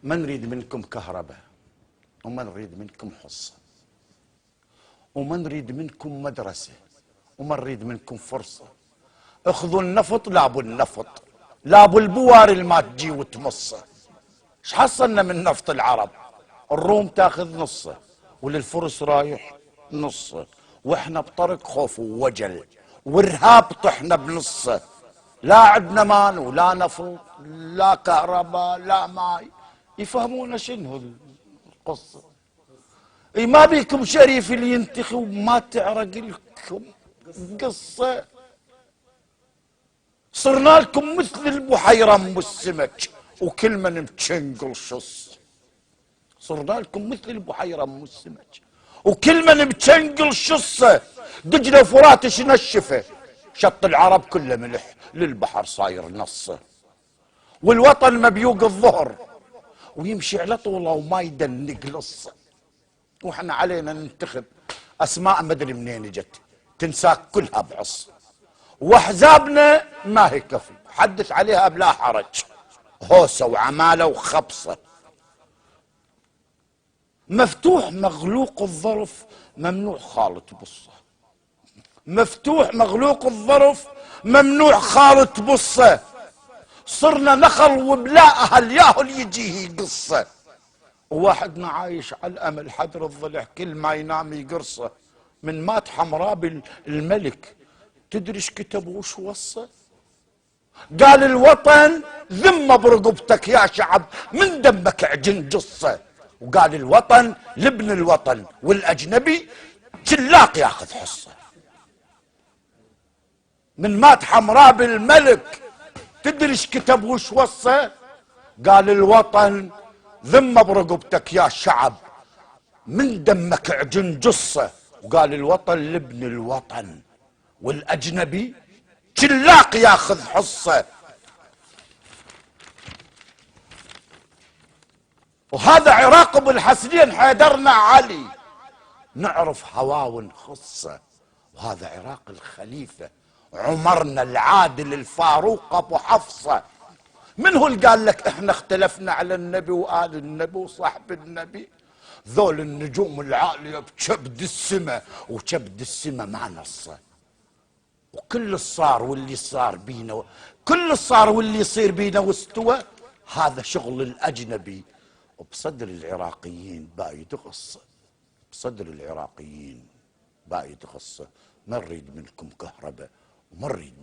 ما نريد منكم كهرباء، وما نريد منكم حصة، وما نريد منكم مدرسة، وما نريد منكم فرصة. اخذوا النفط، لابوا النفط، لابوا البوار ما تجي وتمصه. ايش حصلنا من نفط العرب؟ الروم تاخذ نصه، وللفرس رايح نصه، واحنا بطرق خوف ووجل وارهاب طحنا بنصه. لا عندنا مان ولا نفط، لا كهرباء، لا ماي. يفهمون شنو القصه؟ اي ما بيكم شريف اللي ينتخب ما تعرق لكم قصه. صرنا لكم مثل البحيره ام السمك، وكل من متشنقل شص. صرنا لكم مثل البحيره ام السمك، وكل من متشنقل شصه. دجله وفرات نشفه، شط العرب كله ملح، للبحر صاير نصه. والوطن مبيوق الظهر، ويمشي على طوله وما يدنق لصه. واحنا علينا ننتخب اسماء مدري منين جت، تنساك كلها بعص. واحزابنا ما هي كفو، حدث عليها بلا حرج، هوسه وعماله وخبصه. مفتوح مغلوق الظرف، ممنوع خالط بصه. مفتوح مغلوق الظرف، ممنوع خالط بصه. صرنا نخل وبلا اهل ياهل يجيه قصه. وواحدنا عايش على الامل حدر الضلع، كل ما ينام يقرصه. من مات حمراء الملك، تدري ايش كتب وش وصى؟ قال الوطن ذمه برقبتك يا شعب، من دمك عجن جصه. وقال الوطن لابن الوطن، والاجنبي شلاق ياخذ حصه. من مات حمراء الملك، تدري ايش كتب وش وصى؟ قال الوطن ذمه برقبتك يا شعب، من دمك عجن جصه. وقال الوطن لابن الوطن، والاجنبي شلاق ياخذ حصه. وهذا عراق ابو الحسنين حيدرنا علي، نعرف هواون خصه. وهذا عراق الخليفه عمرنا العادل الفاروق ابو حفصه. من هو اللي قال لك احنا اختلفنا على النبي وآل النبي وصاحب النبي؟ ذول النجوم العاليه بكبد السماء، وكبد السماء ما نصه. وكل الصار واللي صار بينا، كل الصار واللي يصير بينا واستوى، هذا شغل الاجنبي. وبصدر العراقيين بايد غصه، بصدر العراقيين بايد غصه. ما نريد منكم كهرباء، وما نريد